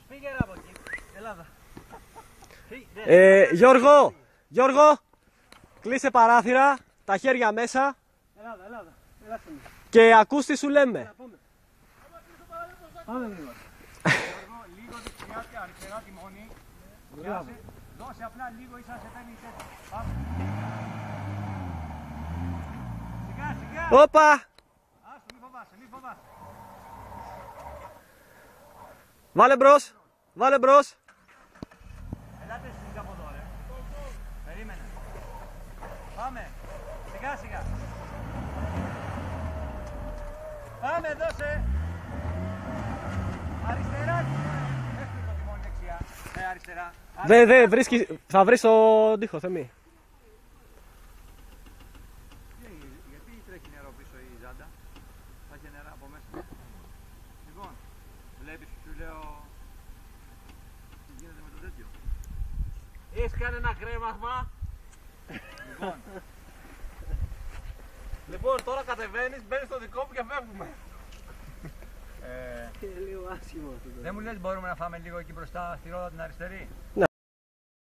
Φύγε από εκεί. Ελλάδα. Γιώργο, κλείσε παράθυρα, τα χέρια μέσα. Ελλάδα. Και ακούς τι σου λέμε. Πάμε γρήγορα. Λίγο δεξιά και αριστερά τιμόνι. Δώσε απλά λίγο, ίσα σε παίρνει τέτοιο. Πάμε. Σιγά. Όπα! Άστο, μη φοβάσαι. Βάλε μπρος. Ελάτε εσείς από εδώ, ρε. Περίμενε. Πάμε. Σιγά. Πάμε, δώσε. Αριστερά. Έστω το τιμόνι δεξιά. Αριστερά. Δεν βρίσκεις, θα βρεις τον τοίχο, Θεμή. Γιατί τρέχει νερό πίσω η ζάντα. Θα έχει νερά από μέσα. Λοιπόν, βλέπεις που σου λέω τι γίνεται με το τέτοιο. Έχεις κάνει ένα κρέμασμα. Λοιπόν, τώρα κατεβαίνεις, μπαίνεις στο δικό μου και φεύγουμε. Λίγο άσχημο αυτό. Δεν μου λες μπορούμε να φάμε λίγο εκεί μπροστά στη ρόδα την αριστερή.